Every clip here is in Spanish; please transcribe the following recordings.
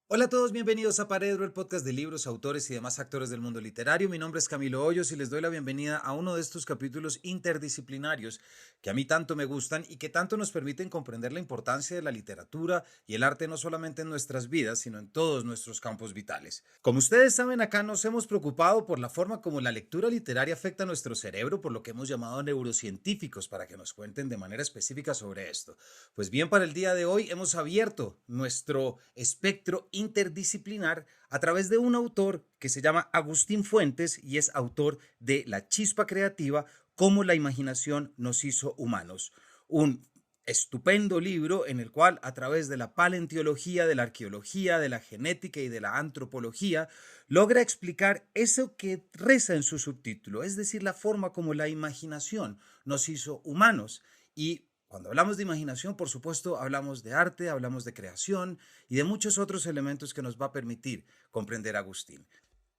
Hola a todos, bienvenidos a Paredro, el podcast de libros, autores y demás actores del mundo literario. Mi nombre es Camilo Hoyos y les doy la bienvenida a uno de estos capítulos interdisciplinarios que a mí tanto me gustan y que tanto nos permiten comprender la importancia de la literatura y el arte no solamente en nuestras vidas, sino en todos nuestros campos vitales. Como ustedes saben, acá nos hemos preocupado por la forma como la lectura literaria afecta a nuestro cerebro, por lo que hemos llamado neurocientíficos para que nos cuenten de manera específica sobre esto. Pues bien, para el día de hoy hemos abierto nuestro espectro interdisciplinar a través de un autor que se llama Agustín Fuentes y es autor de La chispa creativa, cómo la imaginación nos hizo humanos. Un estupendo libro en el cual a través de la paleontología, de la arqueología, de la genética y de la antropología logra explicar eso que reza en su subtítulo, es decir, la forma como la imaginación nos hizo humanos. Y cuando hablamos de imaginación, por supuesto, hablamos de arte, hablamos de creación y de muchos otros elementos que nos va a permitir comprender a Agustín.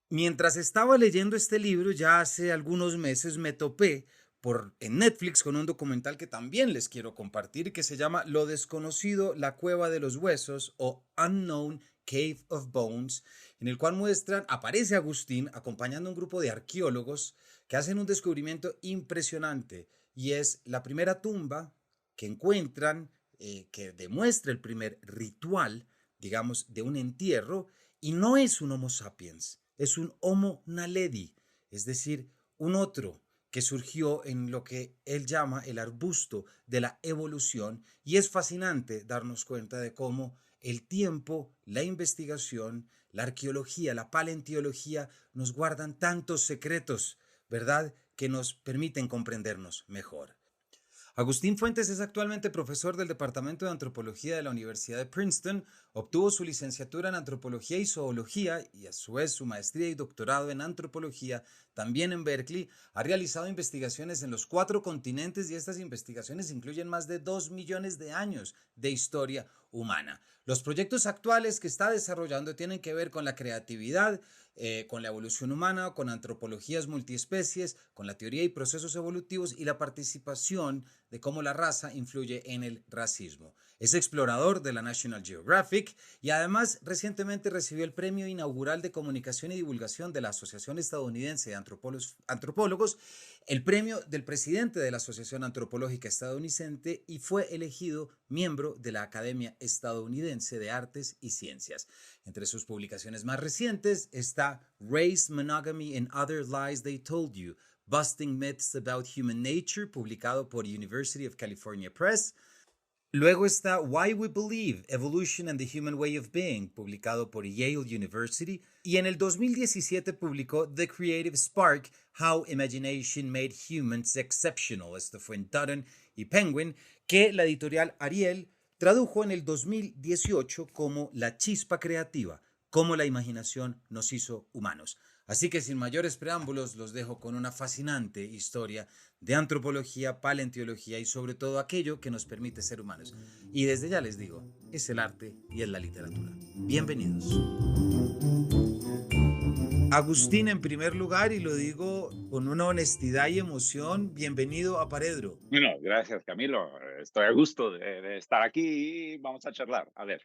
Mientras estaba leyendo este libro, ya hace algunos meses me topé en Netflix con un documental que también les quiero compartir que se llama Lo desconocido, la cueva de los huesos o Unknown Cave of Bones, en el cual aparece Agustín acompañando a un grupo de arqueólogos que hacen un descubrimiento impresionante y es la primera tumba que encuentran que demuestra el primer ritual, digamos, de un entierro y no es un Homo sapiens, es un Homo naledi, es decir, un otro que surgió en lo que él llama el arbusto de la evolución y es fascinante darnos cuenta de cómo el tiempo, la investigación, la arqueología, la paleontología nos guardan tantos secretos, ¿verdad? Que nos permiten comprendernos mejor. Agustín Fuentes es actualmente profesor del Departamento de Antropología de la Universidad de Princeton, obtuvo su licenciatura en Antropología y Zoología y a su vez su maestría y doctorado en Antropología también en Berkeley. Ha realizado investigaciones en los 4 continentes y estas investigaciones incluyen más de 2 millones de años de historia humana. Los proyectos actuales que está desarrollando tienen que ver con la creatividad, con la evolución humana, con antropologías multiespecies, con la teoría y procesos evolutivos y la participación de cómo la raza influye en el racismo. Es explorador de la National Geographic y además recientemente recibió el Premio Inaugural de Comunicación y Divulgación de la Asociación Estadounidense de Antropólogos, el premio del presidente de la Asociación Antropológica Estadounidense y fue elegido miembro de la Academia Estadounidense de Artes y Ciencias. Entre sus publicaciones más recientes está Race, Monogamy and Other Lies They Told You, Busting Myths About Human Nature, publicado por University of California Press. Luego está Why We Believe, Evolution and the Human Way of Being, publicado por Yale University. Y en el 2017 publicó The Creative Spark, How Imagination Made Humans Exceptional. Esto fue en Dutton y Penguin, que la editorial Ariel tradujo en el 2018 como La chispa creativa, cómo la imaginación nos hizo humanos. Así que sin mayores preámbulos los dejo con una fascinante historia de antropología, paleontología y sobre todo aquello que nos permite ser humanos. Y desde ya les digo, es el arte y es la literatura. Bienvenidos. Agustín, en primer lugar, y lo digo con una honestidad y emoción, bienvenido a Paredro. Bueno, gracias, Camilo. Estoy a gusto de estar aquí y vamos a charlar. A ver.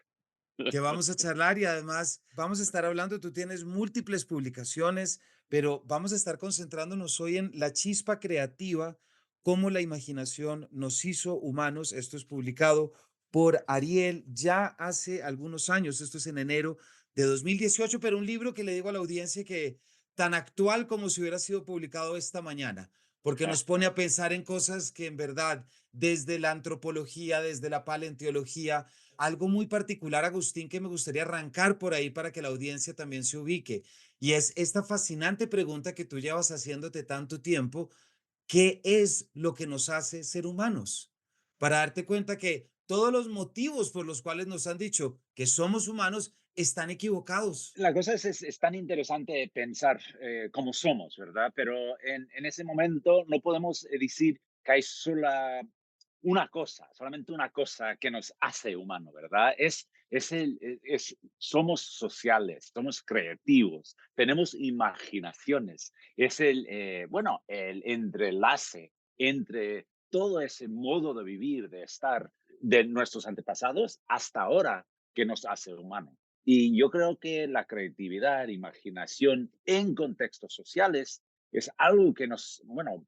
Que vamos a charlar y además vamos a estar hablando, tú tienes múltiples publicaciones, pero vamos a estar concentrándonos hoy en la chispa creativa, cómo la imaginación nos hizo humanos. Esto es publicado por Ariel ya hace algunos años, esto es en enero de 2018, pero un libro que le digo a la audiencia que tan actual como si hubiera sido publicado esta mañana, porque nos pone a pensar en cosas que en verdad, desde la antropología, desde la paleontología, algo muy particular, Agustín, que me gustaría arrancar por ahí para que la audiencia también se ubique. Y es esta fascinante pregunta que tú llevas haciéndote tanto tiempo, ¿qué es lo que nos hace ser humanos? Para darte cuenta que todos los motivos por los cuales nos han dicho que somos humanos están equivocados. La cosa es tan interesante pensar cómo somos, ¿verdad? Pero en ese momento no podemos decir que hay solamente una cosa que nos hace humano, ¿verdad? Somos sociales, somos creativos, tenemos imaginaciones, el entrelace entre todo ese modo de vivir, de estar de nuestros antepasados hasta ahora que nos hace humano. Y yo creo que la creatividad, imaginación en contextos sociales es algo que nos, bueno,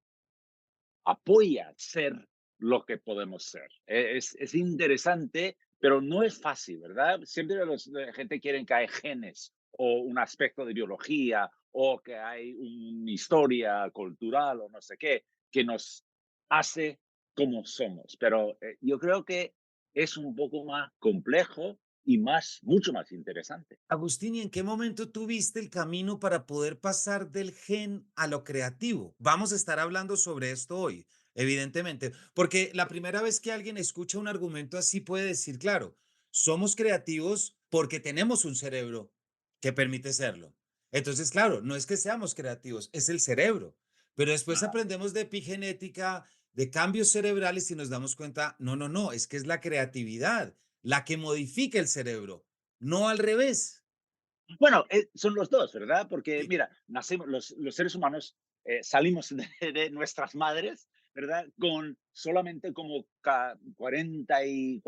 apoya ser lo que podemos ser. Es interesante, pero no es fácil, ¿verdad? Siempre la gente quiere que hay genes o un aspecto de biología o que hay una historia cultural o no sé qué que nos hace como somos. Pero yo creo que es un poco más complejo y mucho más interesante. Agustín, ¿y en qué momento tuviste el camino para poder pasar del gen a lo creativo? Vamos a estar hablando sobre esto hoy, evidentemente, porque la primera vez que alguien escucha un argumento así puede decir, claro, somos creativos porque tenemos un cerebro que permite serlo. Entonces, claro, no es que seamos creativos, es el cerebro. Pero después Ajá. aprendemos de epigenética, de cambios cerebrales y nos damos cuenta, no, no, no, es que es la creatividad la que modifica el cerebro. No al revés. Bueno, son los dos, ¿verdad? Porque Sí, mira, nacemos, los seres humanos salimos de nuestras madres, ¿verdad? Con solamente como 40 y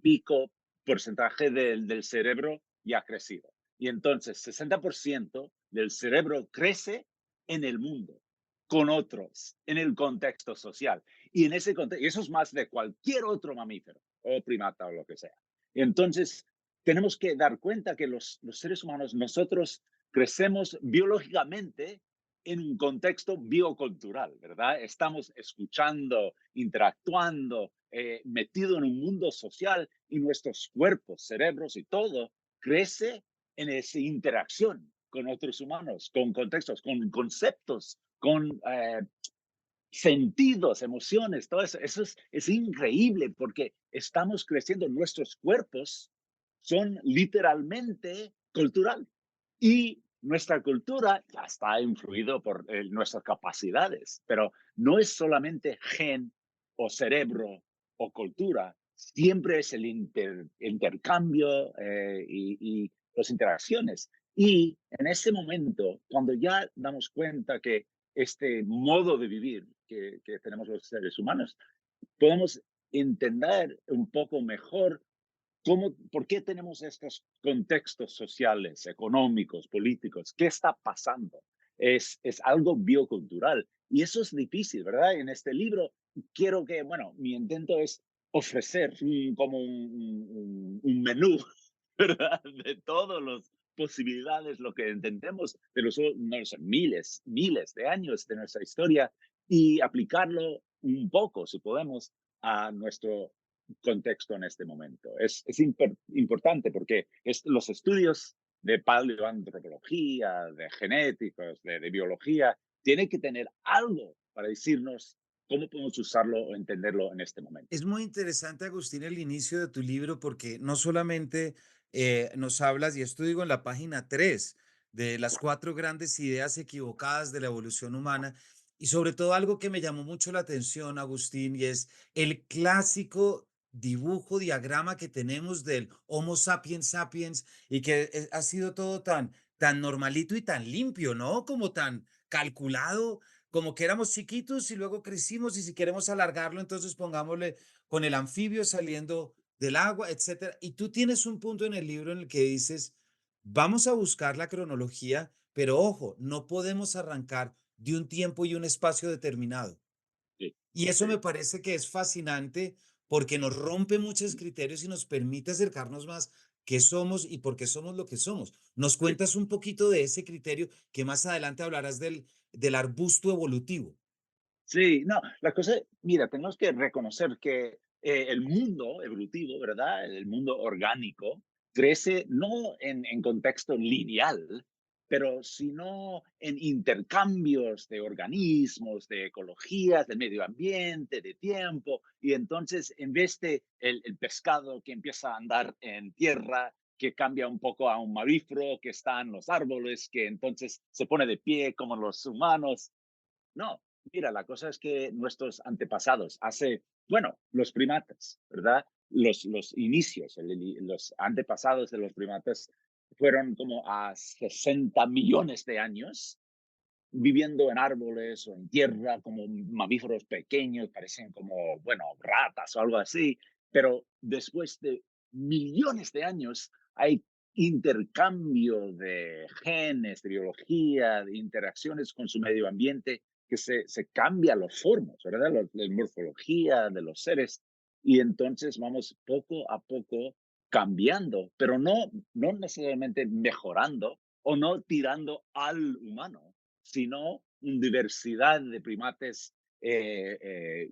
pico porcentaje del cerebro ya crecido. Y entonces 60% del cerebro crece en el mundo, con otros, en el contexto social. Y en ese contexto, y eso es más de cualquier otro mamífero o primata o lo que sea. Entonces, tenemos que dar cuenta que los seres humanos, nosotros crecemos biológicamente en un contexto biocultural, ¿verdad? Estamos escuchando, interactuando, metido en un mundo social y nuestros cuerpos, cerebros y todo crece en esa interacción con otros humanos, con contextos, con conceptos, con sentidos, emociones, todo eso. Eso es increíble porque estamos creciendo, nuestros cuerpos son literalmente cultural y nuestra cultura ya está influido por nuestras capacidades, pero no es solamente gen o cerebro o cultura, siempre es el intercambio y las interacciones. Y en ese momento, cuando ya damos cuenta que este modo de vivir que tenemos los seres humanos, podemos entender un poco mejor por qué tenemos estos contextos sociales, económicos, políticos, qué está pasando. Es algo biocultural y eso es difícil, ¿verdad? En este libro quiero que, bueno, mi intento es ofrecer como un menú, ¿verdad? De todas las posibilidades, lo que entendemos de los, no sé, miles de años de nuestra historia y aplicarlo un poco, si podemos, a nuestro contexto en este momento. Es importante porque los estudios de paleoantropología, de genéticos, de biología, tienen que tener algo para decirnos cómo podemos usarlo o entenderlo en este momento. es muy interesante, Agustín, el inicio de tu libro porque no solamente nos hablas, y esto digo en la página 3 de las 4 grandes ideas equivocadas de la evolución humana, y sobre todo algo que me llamó mucho la atención, Agustín, y es el clásico dibujo, diagrama que tenemos del Homo sapiens sapiens y que ha sido todo tan normalito y tan limpio, ¿no? Como tan calculado, como que éramos chiquitos y luego crecimos y si queremos alargarlo, entonces pongámosle con el anfibio saliendo del agua, etcétera. Y tú tienes un punto en el libro en el que dices, vamos a buscar la cronología, pero ojo, no podemos arrancar de un tiempo y un espacio determinado. Sí, Y eso me sí, parece que es fascinante porque nos rompe muchos criterios y nos permite acercarnos más qué somos y por qué somos lo que somos. ¿Nos sí. cuentas un poquito de ese criterio que más adelante hablarás del arbusto evolutivo? Sí, no, la cosa, mira, tenemos que reconocer que el mundo evolutivo, ¿verdad? El mundo orgánico crece no en contexto lineal, pero sino en intercambios de organismos, de ecologías, del medio ambiente, de tiempo. Y entonces, en vez de el pescado que empieza a andar en tierra, que cambia un poco a un mamífero que está en los árboles, que entonces se pone de pie como los humanos, no, mira, la cosa es que nuestros antepasados, bueno, los primatas, ¿verdad? Los inicios, los antepasados de los primatas fueron como a 60 millones de años viviendo en árboles o en tierra como mamíferos pequeños, parecen como, bueno, ratas o algo así, pero después de millones de años hay intercambio de genes, de biología, de interacciones con su medio ambiente, que se cambia los formas, ¿verdad? La morfología de los seres. Y entonces vamos poco a poco cambiando, pero no necesariamente mejorando o no tirando al humano, sino una diversidad de primates que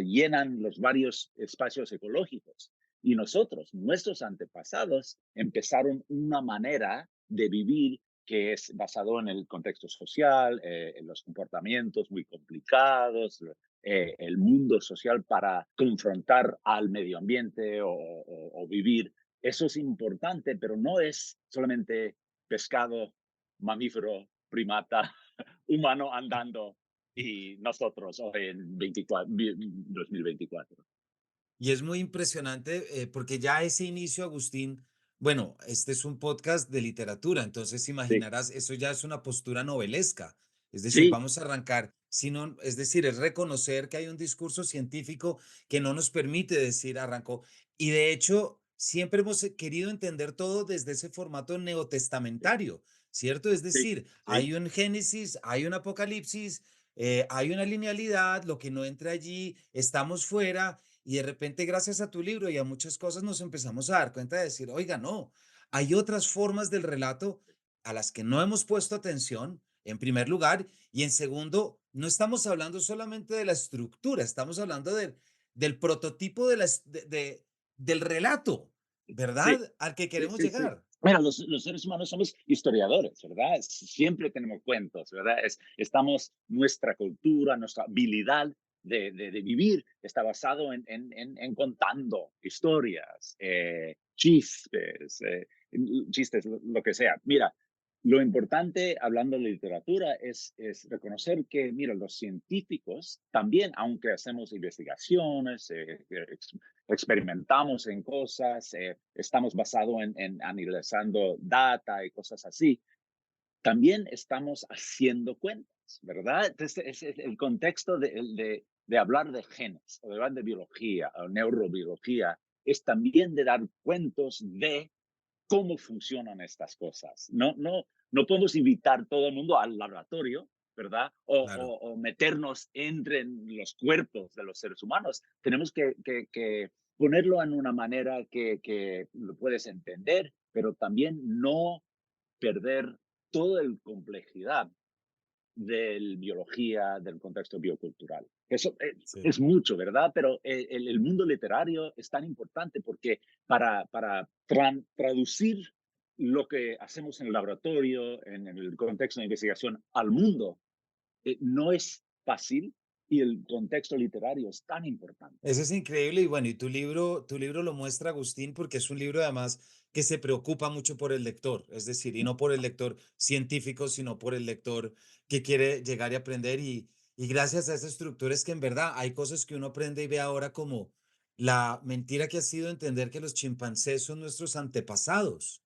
llenan los varios espacios ecológicos. Y nosotros, nuestros antepasados, empezaron una manera de vivir que es basado en el contexto social, en los comportamientos muy complicados, el mundo social para confrontar al medio ambiente o vivir. Eso es importante, pero no es solamente pescado, mamífero, primata, humano andando y nosotros hoy en 2024. Y es muy impresionante porque ya ese inicio, Agustín, bueno, este es un podcast de literatura, entonces Sí, imaginarás, eso ya es una postura novelesca. Es decir, sí, vamos a arrancar, sino, es decir, es reconocer que hay un discurso científico que no nos permite decir arrancó. Y de hecho, siempre hemos querido entender todo desde ese formato sí, neotestamentario, ¿cierto? Es sí, decir, sí, hay un Génesis, hay un Apocalipsis, hay una linealidad, lo que no entra allí, estamos fuera y de repente, gracias a tu libro y a muchas cosas, nos empezamos a dar cuenta de decir, oiga, no, hay otras formas del relato a las que no hemos puesto atención, en primer lugar, y en segundo, no estamos hablando solamente de la estructura, estamos hablando del prototipo del relato, sí, ¿verdad? Al que sí, queremos sí, sí. llegar. Mira, los seres humanos somos historiadores, ¿verdad? Siempre tenemos cuentos, ¿verdad? Estamos, nuestra cultura, nuestra habilidad de vivir está basado en contando historias, chistes, lo que sea. Mira, lo importante, hablando de literatura, es reconocer que, mira, los científicos también, aunque hacemos investigaciones, experimentamos en cosas, estamos basados en analizando data y cosas así, también estamos haciendo cuentas, ¿verdad? Entonces, es el contexto de hablar de genes, o de hablar de biología, o neurobiología, es también de dar cuentos de cómo funcionan estas cosas. No podemos invitar todo el mundo al laboratorio, ¿verdad? Claro. O meternos entre los cuerpos de los seres humanos. Tenemos que ponerlo en una manera que lo puedes entender, pero también no perder toda la complejidad de biología, del contexto biocultural. Eso Sí. es mucho, ¿verdad? Pero el mundo literario es tan importante porque para traducir lo que hacemos en el laboratorio, en el contexto de investigación, al mundo, no es fácil y el contexto literario es tan importante. Eso es increíble y bueno, y tu libro lo muestra, Agustín, porque es un libro además que se preocupa mucho por el lector, es decir, y no por el lector científico, sino por el lector que quiere llegar y aprender y gracias a esa estructura es que en verdad hay cosas que uno aprende y ve ahora como la mentira que ha sido entender que los chimpancés son nuestros antepasados.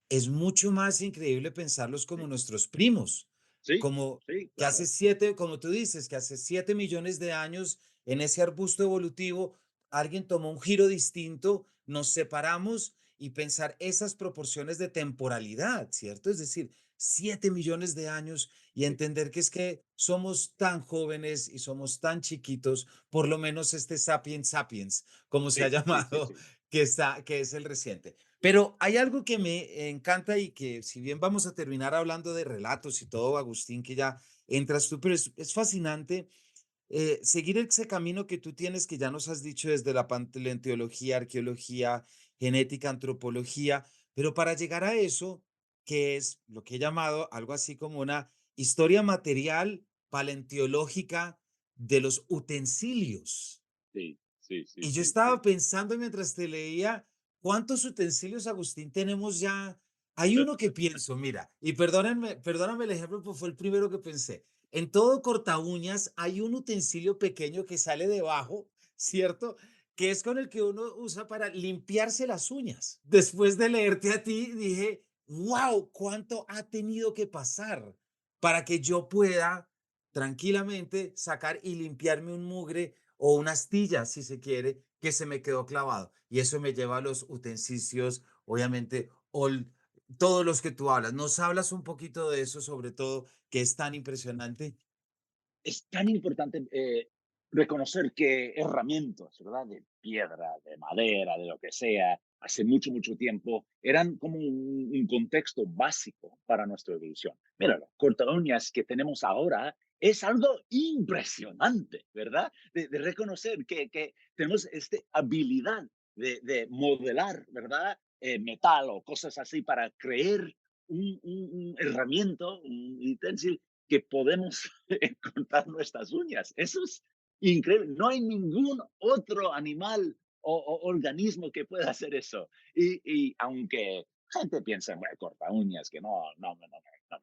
Es mucho más increíble pensarlos como Sí, nuestros primos, sí, como sí, que hace claro. 7, como tú dices, que hace 7 millones de años en ese arbusto evolutivo alguien tomó un giro distinto, nos separamos y pensar esas proporciones de temporalidad, ¿cierto? Es decir, 7 millones de años y Sí, entender que es que somos tan jóvenes y somos tan chiquitos, por lo menos este sapiens sapiens, como se ha sí, sí, sí, llamado, sí. que es el reciente. Pero hay algo que me encanta y que si bien vamos a terminar hablando de relatos y todo, Agustín, que ya entras tú, pero es fascinante seguir ese camino que tú tienes, que ya nos has dicho desde la paleontología, arqueología, genética, antropología, pero para llegar a eso, que es lo que he llamado algo así como una historia material paleontológica de los utensilios. Sí, sí, sí, Y yo sí, estaba sí. pensando mientras te leía, ¿cuántos utensilios, Agustín, tenemos ya? Hay uno que pienso, mira, y perdóname el ejemplo, pues fue el primero que pensé. En todo corta uñas hay un utensilio pequeño que sale debajo, ¿cierto? Que es con el que uno usa para limpiarse las uñas. Después de leerte a ti, dije, wow, ¿cuánto ha tenido que pasar para que yo pueda tranquilamente sacar y limpiarme un mugre o una astilla, si se quiere, que se me quedó clavado? Y eso me lleva a los utensilios, obviamente, ol todos los que tú hablas. ¿Nos hablas un poquito de eso, sobre todo, que es tan impresionante? Es tan importante reconocer que herramientas, ¿verdad? De piedra, de madera, de lo que sea, hace mucho, mucho tiempo, eran como un contexto básico para nuestra evolución. Mira, las corta uñas que tenemos ahora es algo impresionante, ¿verdad? De reconocer que tenemos esta habilidad de modelar, ¿verdad? Metal o cosas así para crear un herramienta, un utensilio que podemos cortar nuestras uñas. Eso es increíble. No hay ningún otro animal o organismo que pueda hacer eso. Y aunque gente piensa, bueno, corta uñas, que no me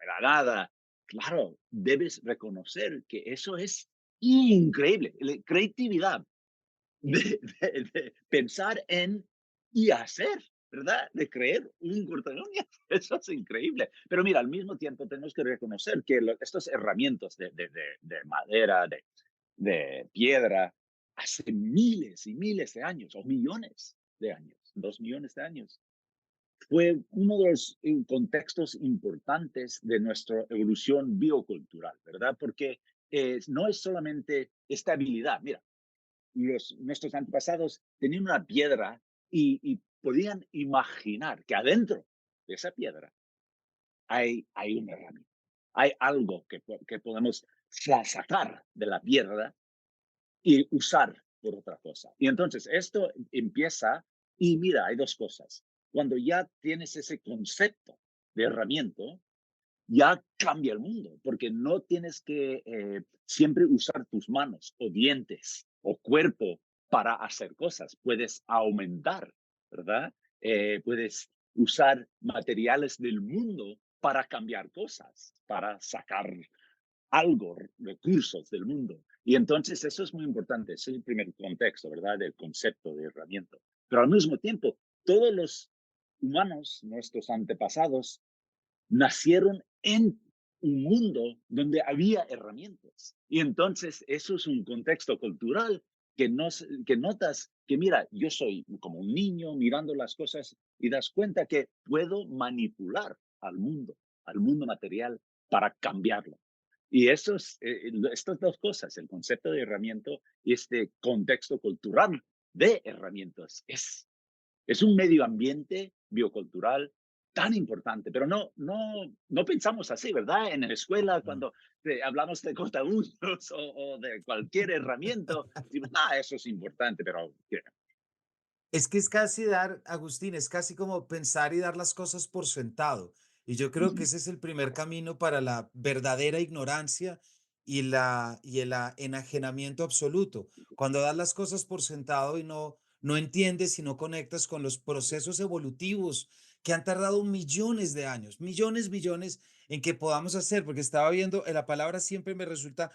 da nada. Claro, debes reconocer que eso es increíble. La creatividad de pensar en y hacer, ¿verdad? De creer un corta uñas. Eso es increíble. Pero mira, al mismo tiempo tenemos que reconocer que estas herramientas de madera, de piedra, hace miles y miles de años, o millones de años, 2 millones de años, fue uno de los contextos importantes de nuestra evolución biocultural, ¿verdad? Porque no es solamente esta habilidad. Mira, nuestros antepasados tenían una piedra y podían imaginar que adentro de esa piedra hay una herramienta, hay algo que podemos sacar de la piedra y usar por otra cosa. Y entonces esto empieza, y mira, hay dos cosas. Cuando ya tienes ese concepto de herramienta, ya cambia el mundo, porque no tienes que siempre usar tus manos o dientes o cuerpo para hacer cosas. Puedes aumentar, ¿verdad? Puedes usar materiales del mundo para cambiar cosas, para sacar algo, recursos del mundo. Y entonces eso es muy importante, es el primer contexto, ¿verdad? Del concepto de herramienta. Pero al mismo tiempo, todos los humanos, nuestros antepasados, nacieron en un mundo donde había herramientas. Y entonces eso es un contexto cultural que notas que, mira, yo soy como un niño mirando las cosas y das cuenta que puedo manipular al mundo material para cambiarlo. Y estas dos cosas, el concepto de herramienta y este contexto cultural de herramientas, es un medio ambiente biocultural tan importante, pero no pensamos así, ¿verdad? En la escuela, Mm. cuando hablamos de cortaúños o de cualquier herramienta, decimos, eso es importante, pero Es que es casi dar, Agustín, es casi como pensar y dar las cosas por sentado. Y yo creo que ujú, ese es el primer camino para la verdadera ignorancia y el enajenamiento absoluto. Cuando das las cosas por sentado y no entiendes y no conectas con los procesos evolutivos que han tardado millones de años, millones, billones en que podamos hacer, porque estaba viendo, la palabra siempre me resulta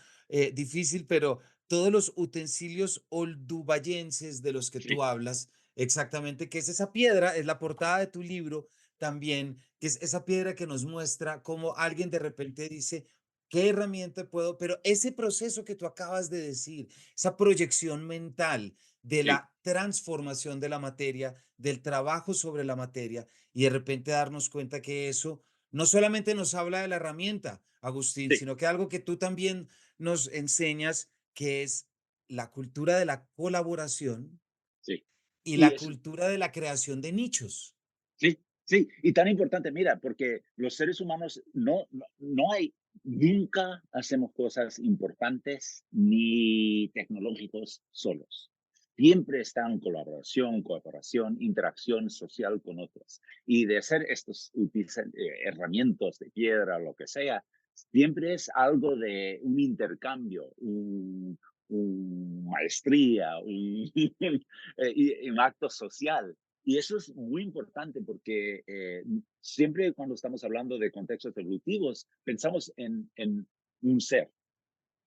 difícil, pero todos los utensilios oldubayenses de los que tú sí, hablas, exactamente, que es esa piedra, es la portada de tu libro también, que es esa piedra que nos muestra cómo alguien de repente dice, ¿qué herramienta puedo? Pero ese proceso que tú acabas de decir, esa proyección mental de sí, la transformación de la materia, del trabajo sobre la materia, y de repente darnos cuenta que eso no solamente nos habla de la herramienta, Agustín, sí, sino que algo que tú también nos enseñas, que es la cultura de la colaboración sí. y Y la es, cultura de la creación de nichos. sí, sí, y tan importante, mira, porque los seres humanos no hay, nunca hacemos cosas importantes ni tecnológicos solos. Siempre está en colaboración, cooperación, interacción social con otros. Y de hacer estas herramientas de piedra, lo que sea, siempre es algo de un intercambio, un maestría, y un acto social. Y eso es muy importante porque siempre cuando estamos hablando de contextos evolutivos, pensamos en un ser,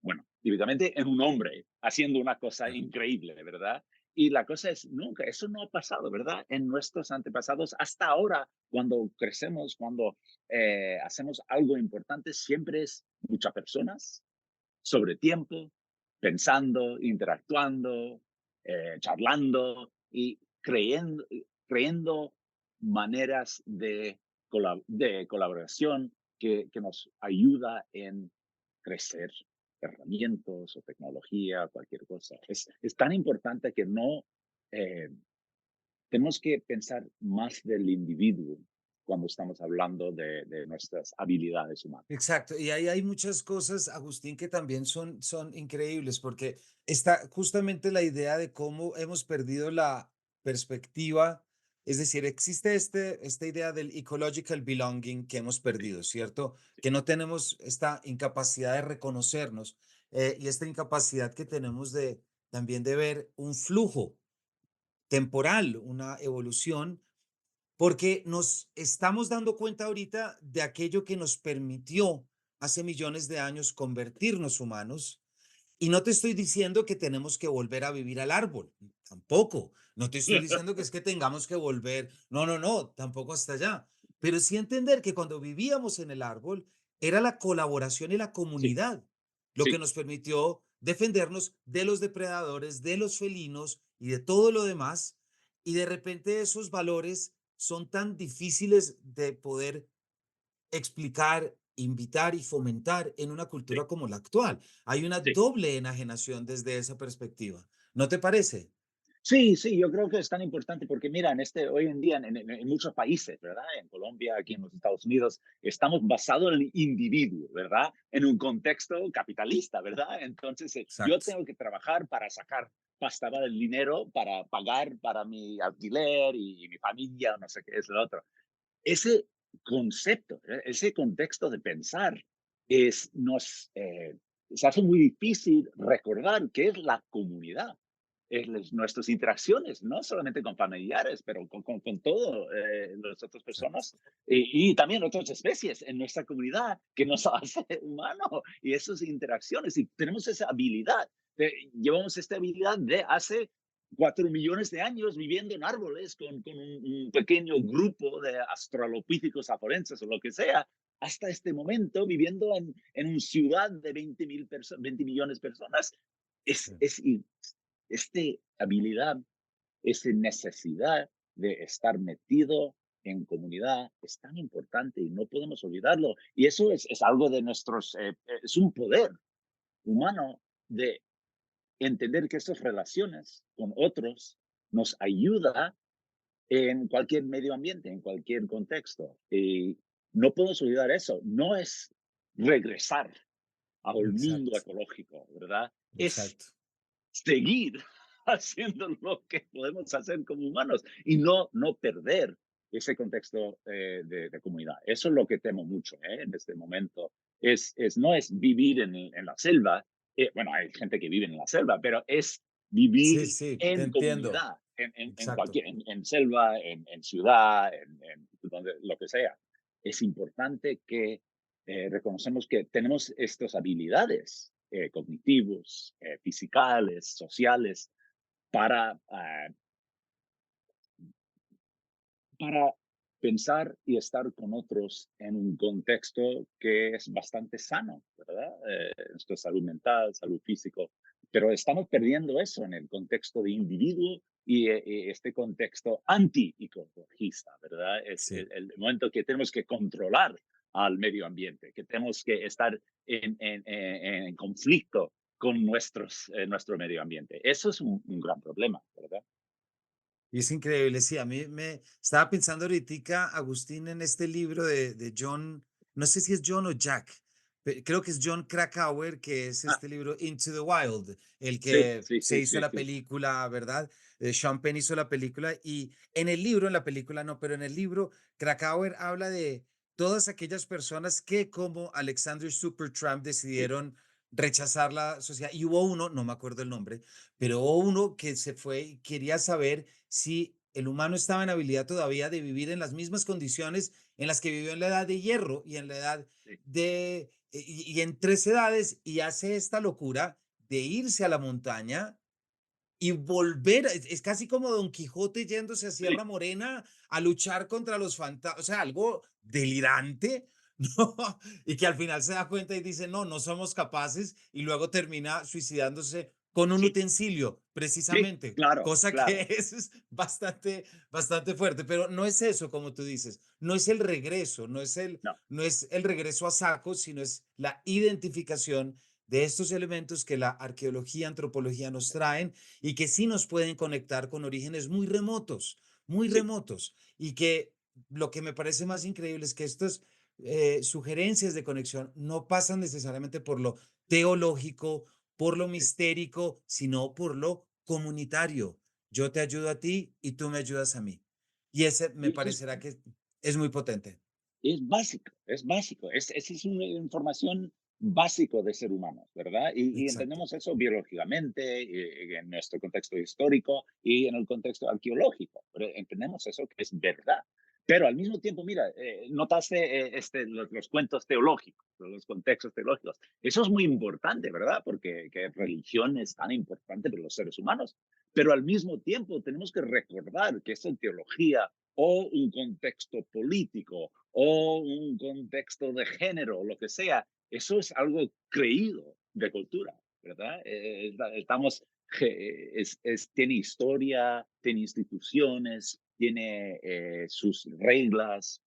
bueno, típicamente en un hombre haciendo una cosa Claro. increíble, ¿verdad? Y la cosa es, nunca, eso no ha pasado, ¿verdad? En nuestros antepasados, hasta ahora, cuando crecemos, cuando hacemos algo importante, siempre es muchas personas, sobre tiempo, pensando, interactuando, charlando y creyendo maneras de colaboración que nos ayuda en crecer, herramientas o tecnología, cualquier cosa. Es tan importante que no, eh, tenemos que pensar más del individuo cuando estamos hablando de nuestras habilidades humanas. Exacto, y ahí hay muchas cosas, Agustín, que también son increíbles, porque está justamente la idea de cómo hemos perdido la perspectiva, es decir, existe esta idea del ecological belonging que hemos Sí, perdido, ¿cierto? sí, Que no tenemos esta incapacidad de reconocernos y esta incapacidad que tenemos de también de ver un flujo temporal, una evolución porque nos estamos dando cuenta ahorita de aquello que nos permitió hace millones de años convertirnos humanos. Y no te estoy diciendo que tenemos que volver a vivir al árbol, tampoco. No te estoy diciendo que es que tengamos que volver, no, no, no, tampoco hasta allá. Pero sí entender que cuando vivíamos en el árbol era la colaboración y la sí, comunidad lo que sí, nos permitió defendernos de los depredadores, de los felinos y de todo lo demás. Y de repente esos valores son tan difíciles de poder explicar, invitar y fomentar en una sí, cultura como la actual. Hay una sí. doble enajenación desde esa perspectiva. ¿No te parece? Sí, sí, yo creo que es tan importante porque mira, hoy en día en muchos países, ¿verdad? En Colombia, aquí en los Estados Unidos, estamos basados en el individuo, ¿verdad? En un contexto capitalista, ¿verdad? Entonces, yo Exacto. tengo que trabajar para sacar pasta para el dinero, para pagar para mi alquiler y mi familia, no sé qué es lo otro. Ese concepto, ese contexto de pensar se hace muy difícil recordar qué es la comunidad, nuestras interacciones, no solamente con familiares, pero con todo las otras Exacto. personas y también otras especies en nuestra comunidad que nos hace humano y esas interacciones. Y tenemos esa habilidad, llevamos esta habilidad de hace 4 millones de años viviendo en árboles con un pequeño grupo de australopithecus afarenses o lo que sea, hasta este momento viviendo en una ciudad de 20 millones de personas. Es, Sí. es, Esta habilidad, esa necesidad de estar metido en comunidad es tan importante y no podemos olvidarlo. Y eso es algo de es un poder humano de entender que estas relaciones con otros nos ayuda en cualquier medio ambiente, en cualquier contexto. Y no podemos olvidar eso. No es regresar al mundo Exacto. ecológico, ¿verdad? Es Exacto. seguir haciendo lo que podemos hacer como humanos y no perder ese contexto de comunidad. Eso es lo que temo mucho en este momento. No es vivir en la selva, bueno, hay gente que vive en la selva, pero es Sí, vivir sí, te en entiendo. comunidad, en Exacto. cualquier, en selva, en ciudad, donde, lo que sea. Es importante que reconocemos que tenemos estas habilidades cognitivos, fisicales, sociales, para, para pensar y estar con otros en un contexto que es bastante sano, ¿verdad? Esto es salud mental, salud físico, pero estamos perdiendo eso en el contexto de individuo y este contexto anti-ecologista, ¿verdad? Es Sí. el momento que tenemos que controlar al medio ambiente, que tenemos que estar en conflicto con nuestro medio ambiente. Eso es un gran problema, ¿verdad? Y es increíble, sí, a mí me estaba pensando ahoritica, Agustín, en este libro de John, no sé si es John o Jack, creo que es John Krakauer, que es Ah, este libro Into the Wild, el sí, que sí, se sí, hizo sí, la sí. película, ¿verdad? Sean Penn hizo la película y en el libro, en la película no, pero en el libro, Krakauer habla de todas aquellas personas que como Alexander Supertramp Sí, decidieron rechazar la sociedad. Y hubo uno, no me acuerdo el nombre, pero hubo uno que se fue y quería saber si el humano estaba en habilidad todavía de vivir en las mismas condiciones en las que vivió en la edad de hierro y en la edad sí, y en 3 edades, y hace esta locura de irse a la montaña y volver, es casi como Don Quijote yéndose a Sierra sí, Morena a luchar contra los fantasmas, o sea, algo delirante, ¿no? Y que al final se da cuenta y dice, no, no somos capaces, y luego termina suicidándose con un Sí, utensilio, sí, precisamente, claro, cosa que claro. es bastante, bastante fuerte, pero no es eso, como tú dices, no es el regreso, No. no es el regreso a saco, sino es la identificación de estos elementos que la arqueología, antropología nos traen y que sí nos pueden conectar con orígenes muy Sí, remotos, y que lo que me parece más increíble es que estas sugerencias de conexión no pasan necesariamente por lo teológico, por lo sí. mistérico, sino por lo comunitario. Yo te ayudo a ti y tú me ayudas a mí. Y ese me Y eso parecerá que es muy potente. es básico, es básico. Esa es una información básico de ser humanos, ¿verdad? Y Exacto. entendemos eso biológicamente, en nuestro contexto histórico y en el contexto arqueológico. Pero entendemos eso que es verdad. Pero al mismo tiempo, mira, notaste los cuentos teológicos, los contextos teológicos. Eso es muy importante, ¿verdad? Porque que religión es tan importante para los seres humanos. Pero al mismo tiempo tenemos que recordar que esta teología o un contexto político o un contexto de género, lo que sea, eso es algo creído de cultura, ¿verdad? Estamos, tiene historia, tiene instituciones, tiene sus reglas,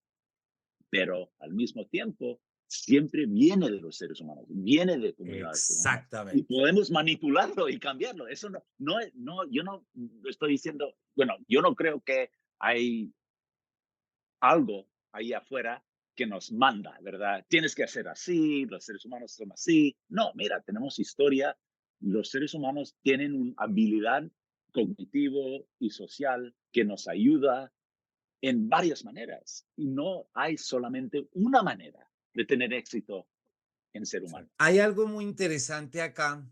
pero al mismo tiempo siempre viene de los seres humanos, viene de comunidades humanas. Y Exactamente. podemos manipularlo y cambiarlo. Eso yo no estoy diciendo, bueno, yo no creo que hay algo ahí afuera que nos manda, ¿verdad? Tienes que hacer así, los seres humanos son así. No, mira, tenemos historia, los seres humanos tienen una habilidad cognitivo y social que nos ayuda en varias maneras y no hay solamente una manera de tener éxito en ser humano. Hay algo muy interesante acá.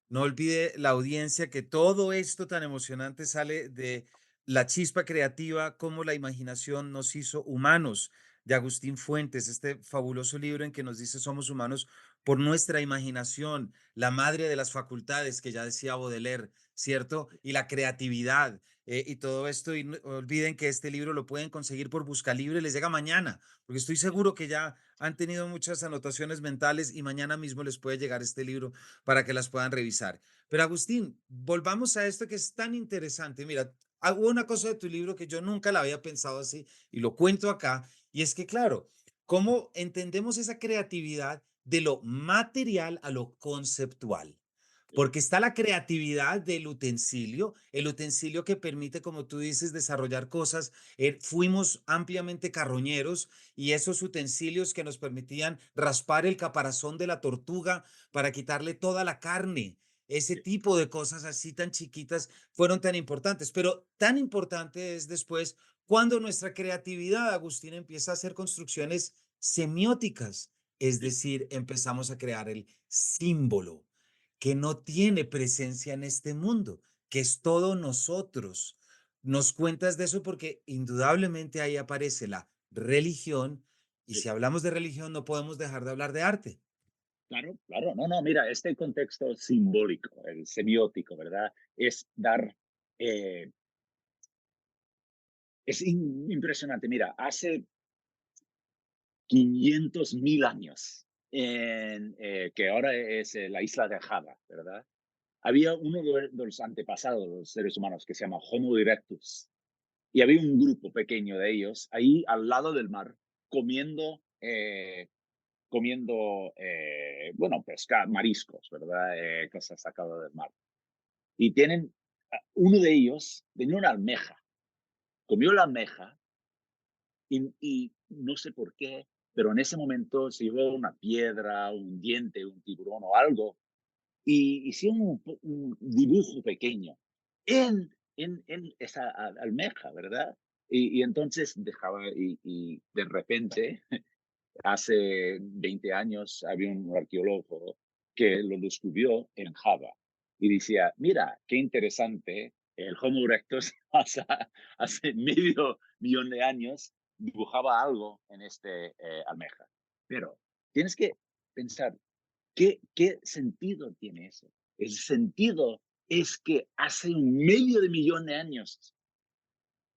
No olvide la audiencia que todo esto tan emocionante sale de la chispa creativa, cómo la imaginación nos hizo humanos, de Agustín Fuentes, este fabuloso libro en que nos dice somos humanos por nuestra imaginación, la madre de las facultades, que ya decía Baudelaire, ¿cierto? Y la creatividad y todo esto. Y no olviden que este libro lo pueden conseguir por Buscalibre, les llega mañana, porque estoy seguro que ya han tenido muchas anotaciones mentales y mañana mismo les puede llegar este libro para que las puedan revisar. Pero Agustín, volvamos a esto que es tan interesante. Mira, hubo una cosa de tu libro que yo nunca la había pensado así y lo cuento acá, y es que, claro, cómo entendemos esa creatividad de lo material a lo conceptual. Porque está la creatividad del utensilio, el utensilio que permite, como tú dices, desarrollar cosas. Fuimos ampliamente carroñeros y esos utensilios que nos permitían raspar el caparazón de la tortuga para quitarle toda la carne. Ese tipo de cosas así tan chiquitas fueron tan importantes, pero tan importante es después cuando nuestra creatividad, Agustín, empieza a hacer construcciones semióticas, es decir, empezamos a crear el símbolo que no tiene presencia en este mundo, que es todo nosotros. Nos cuentas de eso porque indudablemente ahí aparece la religión, y si hablamos de religión no podemos dejar de hablar de arte. Claro, claro, no, no, mira, este contexto simbólico, el semiótico, ¿verdad? Es dar, eh, es impresionante. Mira, hace 500.000 años, que ahora es la isla de Java, ¿verdad? Había uno de los antepasados de los seres humanos que se llama Homo erectus. Y había un grupo pequeño de ellos ahí al lado del mar comiendo, bueno, pesca, mariscos, ¿verdad? Cosas sacadas del mar. Y uno de ellos tenía una almeja, comió la almeja y no sé por qué, pero en ese momento se llevó una piedra, un diente, un tiburón o algo, y hicieron un dibujo pequeño en esa almeja, ¿verdad? Y entonces dejaba, y de repente, hace 20 años, había un arqueólogo que lo descubrió en Java y decía, mira, qué interesante, el Homo erectus hace medio millón de años dibujaba algo en este almeja. Pero tienes que pensar, ¿qué sentido tiene eso? El sentido es que hace un medio de millón de años,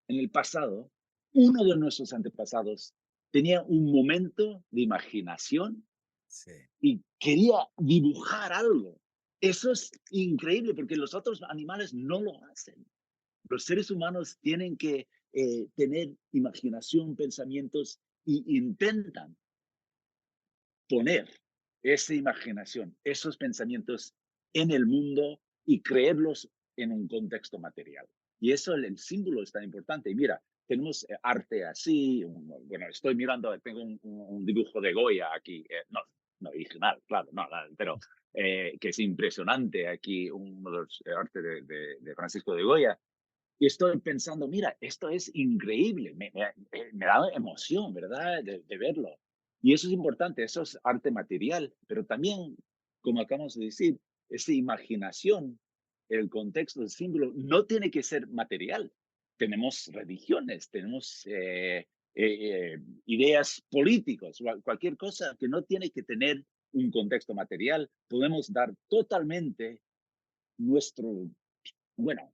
en el pasado, uno de nuestros antepasados tenía un momento de imaginación Sí. y quería dibujar algo. Eso es increíble porque los otros animales no lo hacen. Los seres humanos tienen que tener imaginación, pensamientos y intentan poner esa imaginación, esos pensamientos en el mundo y creerlos en un contexto material. Y eso, el símbolo es tan importante. Y mira, tenemos arte así, bueno, estoy mirando, tengo un dibujo de Goya aquí, no, no original, claro, no, pero que es impresionante aquí, uno de los arte de Francisco de Goya. Y estoy pensando, mira, esto es increíble, me da emoción, ¿verdad? De verlo. Y eso es importante, eso es arte material, pero también, como acabamos de decir, esa imaginación, el contexto del símbolo, no tiene que ser material. Tenemos religiones, tenemos ideas políticas, cualquier cosa que no tiene que tener un contexto material. Podemos dar totalmente nuestro, bueno,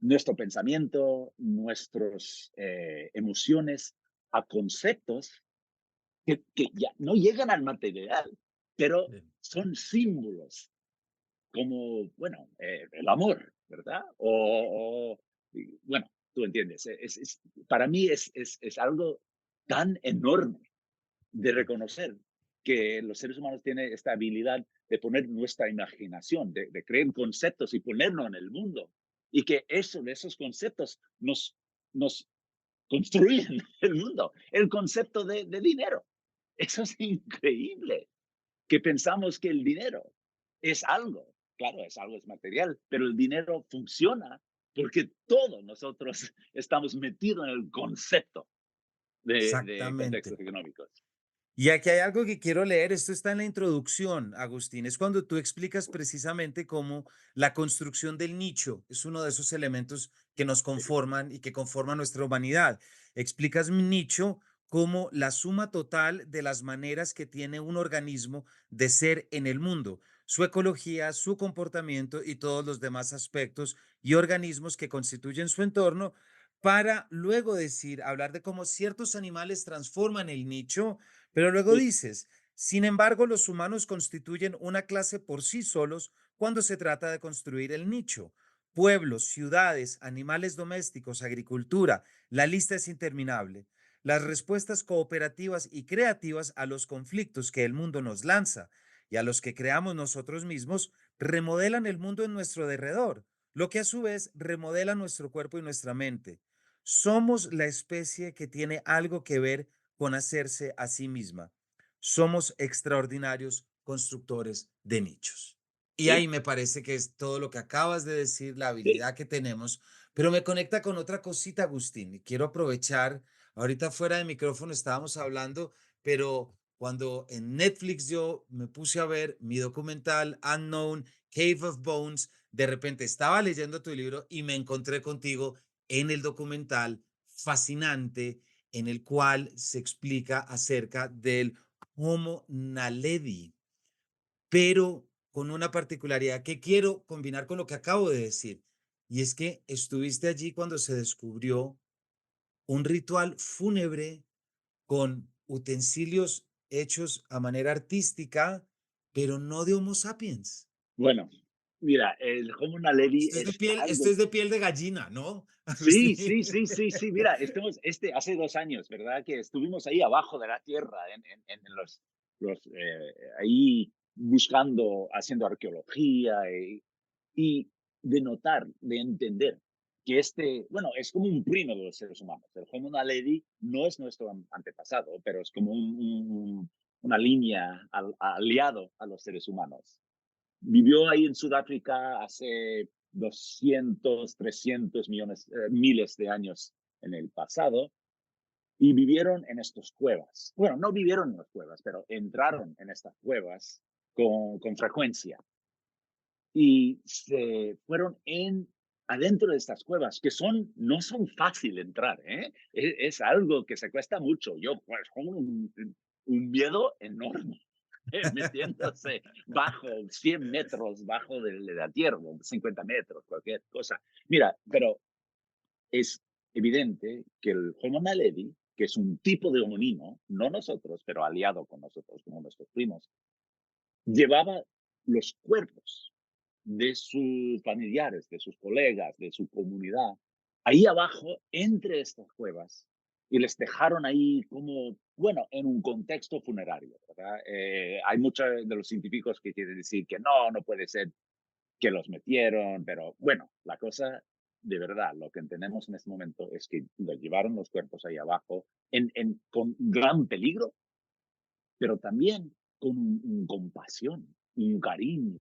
nuestro pensamiento, nuestras emociones a conceptos que ya no llegan al material, pero Bien. son símbolos como, bueno, el amor, ¿verdad? Bueno, tú entiendes, para mí es algo tan enorme de reconocer que los seres humanos tienen esta habilidad de poner nuestra imaginación, de crear conceptos y ponerlo en el mundo. Y que eso, de esos conceptos nos construyen el mundo. El concepto de dinero. Eso es increíble. Que pensamos que el dinero es algo. Claro, es algo, es material, pero el dinero funciona porque todos nosotros estamos metidos en el concepto de Exactamente. contextos económicos. Y aquí hay algo que quiero leer, esto está en la introducción, Agustín, es cuando tú explicas precisamente cómo la construcción del nicho es uno de esos elementos que nos Sí. conforman y que conforman nuestra humanidad. Explicas mi nicho como la suma total de las maneras que tiene un organismo de ser en el mundo, su ecología, su comportamiento y todos los demás aspectos y organismos que constituyen su entorno, para luego decir, hablar de cómo ciertos animales transforman el nicho, pero luego Sí. dices, sin embargo, los humanos constituyen una clase por sí solos cuando se trata de construir el nicho. Pueblos, ciudades, animales domésticos, agricultura, la lista es interminable. Las respuestas cooperativas y creativas a los conflictos que el mundo nos lanza y a los que creamos nosotros mismos remodelan el mundo en nuestro derredor, lo que a su vez remodela nuestro cuerpo y nuestra mente. Somos la especie que tiene algo que ver con hacerse a sí misma. Somos extraordinarios constructores de nichos. Y ahí Sí, me parece que es todo lo que acabas de decir, la sí, habilidad que tenemos, pero me conecta con otra cosita, Agustín, y quiero aprovechar, ahorita fuera de micrófono estábamos hablando, pero cuando en Netflix yo me puse a ver mi documental Unknown Cave of Bones, de repente estaba leyendo tu libro y me encontré contigo en el documental fascinante en el cual se explica acerca del Homo naledi, pero con una particularidad que quiero combinar con lo que acabo de decir, y es que estuviste allí cuando se descubrió un ritual fúnebre con utensilios hechos a manera artística, pero no de Homo sapiens. bueno, mira, el Homo naledi es Esto algo. es de piel de gallina, ¿no, Sí, Agustín? sí, sí, sí, sí, mira, hace 2 años, ¿verdad? Que estuvimos ahí abajo de la tierra, en ahí buscando, haciendo arqueología, y de notar, de entender que bueno, es como un primo de los seres humanos. El Homo naledi no es nuestro antepasado, pero es como una línea aliado a los seres humanos. Vivió ahí en Sudáfrica hace 200, 300 millones, miles de años en el pasado, y vivieron en estas cuevas. Bueno, no vivieron en las cuevas, pero entraron en estas cuevas con frecuencia y se fueron adentro de estas cuevas, que no son fácil entrar, ¿eh? Es algo que se cuesta mucho. Yo, pues, con un miedo enorme. Metiéndose bajo 100 metros bajo de la tierra, 50 metros, cualquier cosa. Mira, pero es evidente que el Homo naledi, que es un tipo de homonino, no nosotros, pero aliado con nosotros, como nuestros primos, llevaba los cuerpos. de sus familiares, de sus colegas, de su comunidad, ahí abajo, entre estas cuevas, y les dejaron ahí como, bueno, en un contexto funerario, ¿verdad? Hay muchos de los científicos que quieren decir que no puede ser que los metieron, pero bueno, la cosa de verdad, lo que entendemos en este momento es que los llevaron los cuerpos ahí abajo con gran peligro, pero también con un compasión, un cariño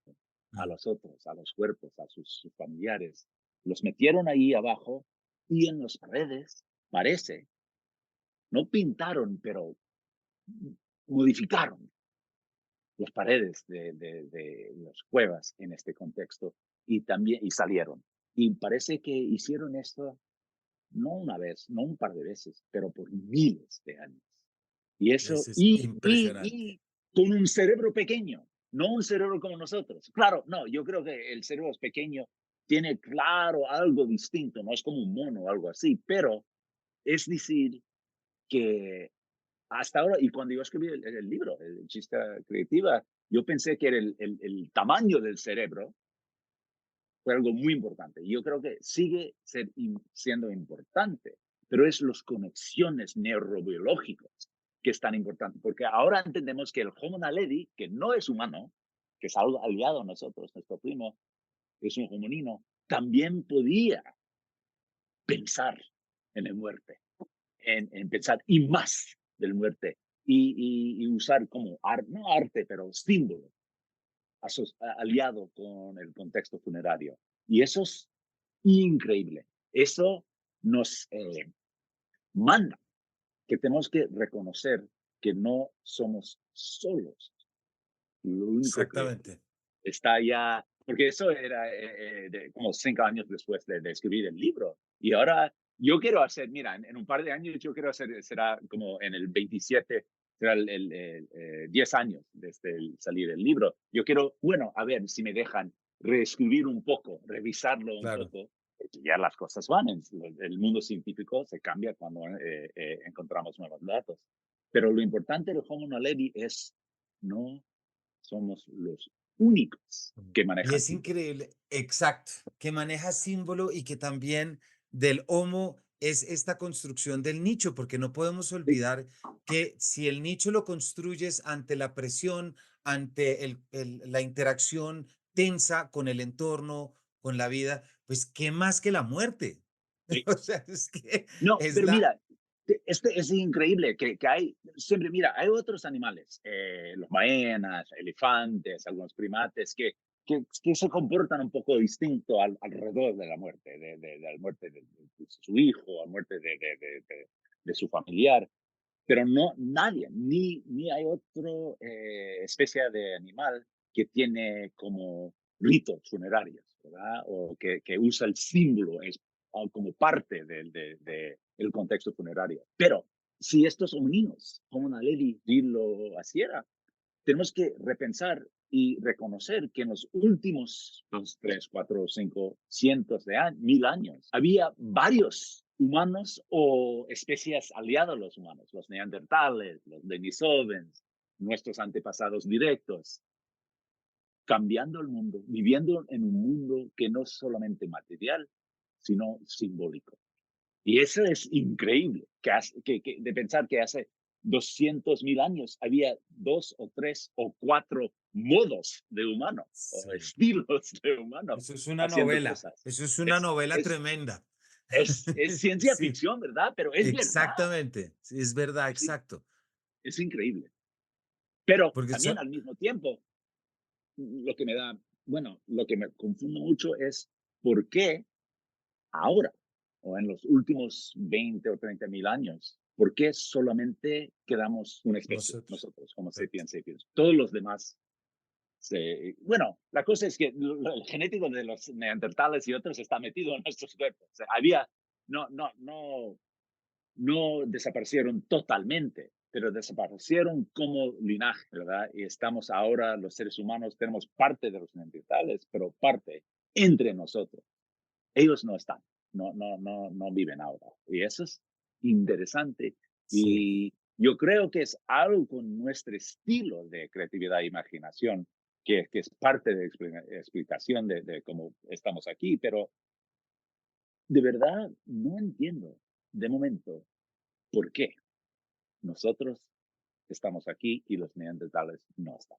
a Mm. los otros, a los cuerpos, a sus familiares. Los metieron ahí abajo y en las paredes, parece, no pintaron, pero modificaron las paredes de las cuevas en este contexto y también y salieron. Y parece que hicieron esto no una vez, no un par de veces, pero por miles de años. Y eso, Eso es impresionante. y con un cerebro pequeño, no un cerebro como nosotros. Claro, no, yo creo que el cerebro es pequeño, tiene claro algo distinto, no es como un mono o algo así, pero es decir que hasta ahora, y cuando yo escribí el libro, el Chista Creativa, yo pensé que era el tamaño del cerebro fue algo muy importante. Y yo creo que sigue siendo importante, pero es las conexiones neurobiológicas que es tan importante, porque ahora entendemos que el Homo naledi, que no es humano, que es algo aliado a nosotros, nuestro primo, es un homonino, también podía pensar en la muerte, en pensar y más del muerte, y usar como, no arte, pero símbolo aliado con el contexto funerario. Y eso es increíble. Eso nos manda que tenemos que reconocer que no somos solos. Lo único que Exactamente. está ya, porque eso era como 5 años después de escribir el libro. Y ahora yo quiero hacer, mira, en un par de años yo quiero hacer, será como en el 27, será 10 años desde el salir del libro. Yo quiero, bueno, a ver si me dejan reescribir un poco, revisarlo un Claro. poco. Ya las cosas van, el mundo científico se cambia cuando encontramos nuevos datos. Pero lo importante del Homo naledi es no somos los únicos que Y manejan es símbolos. increíble, exacto, que maneja símbolo y que también del homo es esta construcción del nicho, porque no podemos Sí, olvidar que si el nicho lo construyes ante la presión, ante la interacción tensa con el entorno, con la vida, pues qué más que la muerte. sí. O sea, es que No, es pero la... mira, este es increíble que hay, siempre, mira, hay otros animales, los ballenas, elefantes, algunos primates, que se comportan un poco distinto alrededor de la muerte, de la muerte de su hijo, a la muerte de su familiar. Pero no nadie, ni hay otra especie de animal que tiene como ritos funerarios, ¿verdad? O que usa el símbolo como parte del contexto funerario. Pero si estos homininos, como una lady lo hiciera, tenemos que repensar y reconocer que en los últimos 2, 3, 4, 5 cientos de años, 1000 años, había varios humanos o especies aliadas a los humanos, los neandertales, los denisovens, nuestros antepasados directos, cambiando el mundo, viviendo en un mundo que no es solamente material, sino simbólico. Y eso es increíble, de pensar que hace 200.000 años había 2 o 3 o 4 modos de humano o Sí, estilos de humano eso es una haciendo novela, cosas. eso es una Es, novela es, tremenda. es ciencia Sí. ficción, ¿verdad? Pero es verdad, Exactamente, sí, es verdad, es, exacto. es increíble. Pero Porque también al mismo tiempo, lo que me da, bueno, lo que me confunde mucho es por qué ahora o en los últimos 20 o 30.000 años, ¿por qué solamente quedamos una especie, nosotros, nosotros, como correcto. sapiens sapiens? Todos los demás, bueno, la cosa es que el genético de los neandertales y otros está metido en nuestros cuerpos. O sea, no desaparecieron totalmente, pero desaparecieron como linaje, ¿verdad? Y estamos ahora, los seres humanos, tenemos parte de los neandertales, pero parte entre nosotros. Ellos no están, no viven ahora. Y eso es interesante. Sí, Y yo creo que es algo con nuestro estilo de creatividad e imaginación. que es parte de explicación de cómo estamos aquí, pero de verdad no entiendo de momento por qué nosotros estamos aquí y los neandertales no están.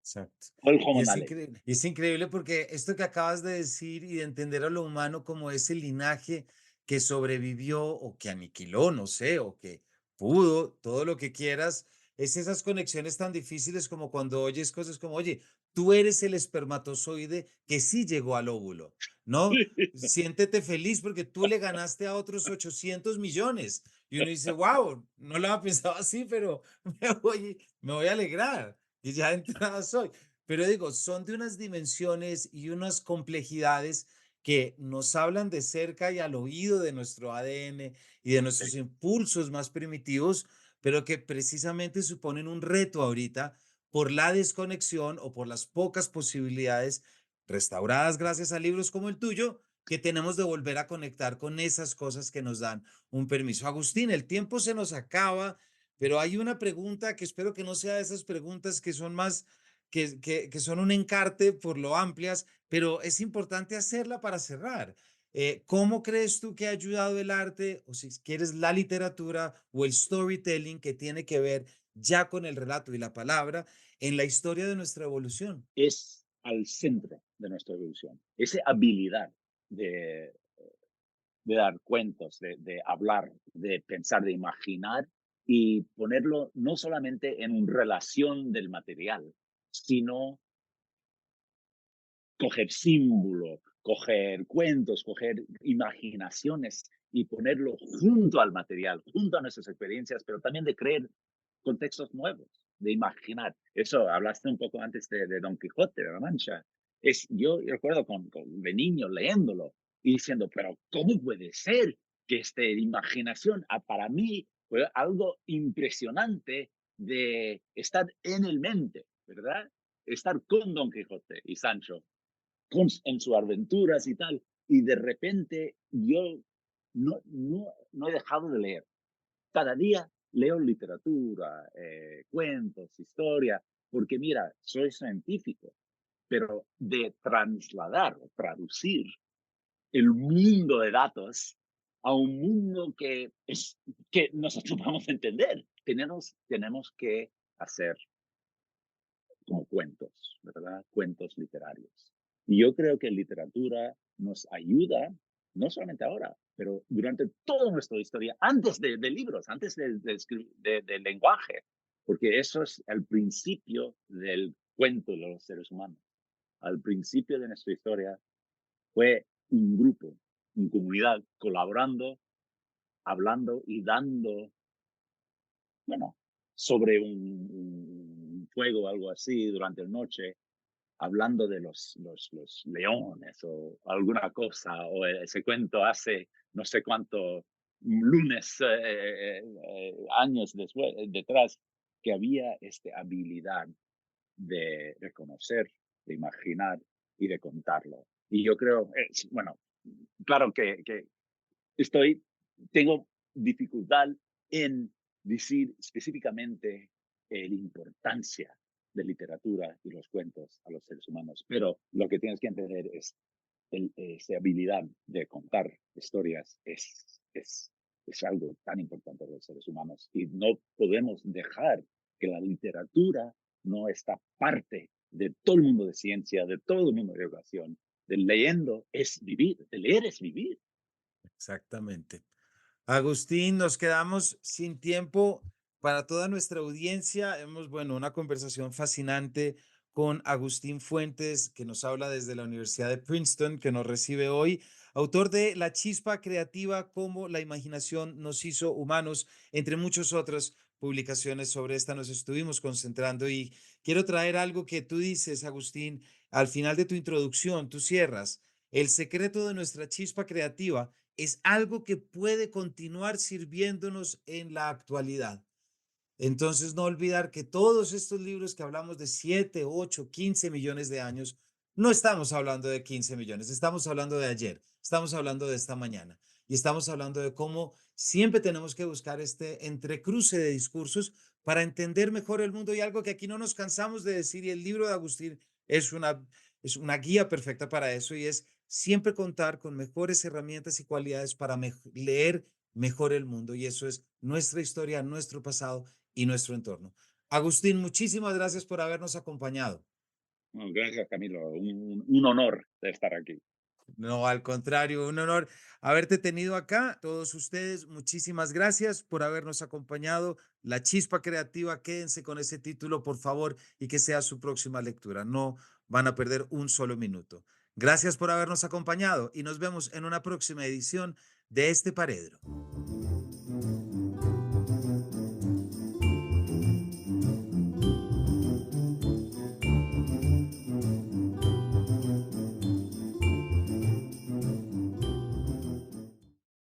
Exacto. O el Y Homo naledi. es increíble porque esto que acabas de decir y de entender a lo humano como ese linaje que sobrevivió o que aniquiló, no sé, o que pudo, todo lo que quieras, es esas conexiones tan difíciles como cuando oyes cosas como, oye, tú eres el espermatozoide que sí llegó al óvulo, ¿no? Siéntete feliz porque tú le ganaste a otros 800 millones. Y uno dice, wow, no lo había pensado así, pero me voy a alegrar y ya de entrada soy. Pero digo, son de unas dimensiones y unas complejidades que nos hablan de cerca y al oído de nuestro ADN y de Sí, nuestros impulsos más primitivos, pero que precisamente suponen un reto ahorita por la desconexión o por las pocas posibilidades restauradas gracias a libros como el tuyo, que tenemos de volver a conectar con esas cosas que nos dan un permiso. Agustín, el tiempo se nos acaba, pero hay una pregunta que espero que no sea de esas preguntas que son más, que son un encarte por lo amplias, pero es importante hacerla para cerrar. ¿Cómo crees tú que ha ayudado el arte, o si quieres la literatura o el storytelling que tiene que ver ya con el relato y la palabra en la historia de nuestra evolución? es al centro de nuestra evolución. Esa habilidad de, de dar cuentos, de hablar, de pensar, de imaginar y ponerlo no solamente en relación del material, sino coger símbolos, coger cuentos, coger imaginaciones y ponerlo junto al material, junto a nuestras experiencias, pero también de crear contextos nuevos, de imaginar. Eso hablaste un poco antes de Don Quijote de la Mancha. Yo recuerdo de niño leyéndolo y diciendo, pero ¿cómo puede ser que esta imaginación, para mí, fue algo impresionante de estar en el mente, ¿verdad? Estar con Don Quijote y Sancho en sus aventuras y tal. Y de repente yo no he dejado de leer. Cada día leo literatura, cuentos, historia, porque mira, soy científico, pero de trasladar o traducir el mundo de datos a un mundo que nosotros vamos a entender. Tenemos que hacer como cuentos, ¿verdad? Cuentos literarios. Y yo creo que literatura nos ayuda, no solamente ahora, pero durante toda nuestra historia, antes de libros, antes del lenguaje, porque eso es el principio del cuento de los seres humanos. Al principio de nuestra historia fue un grupo, una comunidad colaborando, hablando y dando, bueno, sobre un fuego o algo así durante la noche, hablando de los leones o alguna cosa, o ese cuento hace no sé cuántos lunes, años después, detrás, que había esta habilidad de reconocer, de imaginar y de contarlo. Y yo creo, bueno, claro que estoy, tengo dificultad en decir específicamente la importancia de literatura y los cuentos a los seres humanos, pero lo que tienes que entender es esa habilidad de contar historias es algo tan importante para los seres humanos y no podemos dejar que la literatura no está parte de todo el mundo de ciencia, de todo el mundo de educación. De leyendo es vivir, de leer es vivir. Exactamente. Agustín, nos quedamos sin tiempo para toda nuestra audiencia. Hemos, bueno, una conversación fascinante con Agustín Fuentes, que nos habla desde la Universidad de Princeton, que nos recibe hoy, autor de La chispa creativa, cómo la imaginación nos hizo humanos, entre muchas otras publicaciones sobre esta nos estuvimos concentrando. Y quiero traer algo que tú dices, Agustín, al final de tu introducción, tú cierras. El secreto de nuestra chispa creativa es algo que puede continuar sirviéndonos en la actualidad. Entonces, no olvidar que todos estos libros que hablamos de 7, 8, 15 millones de años, no estamos hablando de 15 millones, estamos hablando de ayer, estamos hablando de esta mañana y estamos hablando de cómo siempre tenemos que buscar este entrecruce de discursos para entender mejor el mundo y algo que aquí no nos cansamos de decir y el libro de Agustín es una, es una guía perfecta para eso y es siempre contar con mejores herramientas y cualidades para leer mejor el mundo. Y eso es nuestra historia, nuestro pasado y nuestro entorno. Agustín, muchísimas gracias por habernos acompañado. No, gracias, Camilo. Un honor de estar aquí. No, al contrario, un honor haberte tenido acá. Todos ustedes, muchísimas gracias por habernos acompañado. La Chispa Creativa, quédense con ese título, por favor, y que sea su próxima lectura. No van a perder un solo minuto. Gracias por habernos acompañado y nos vemos en una próxima edición de este Paredro.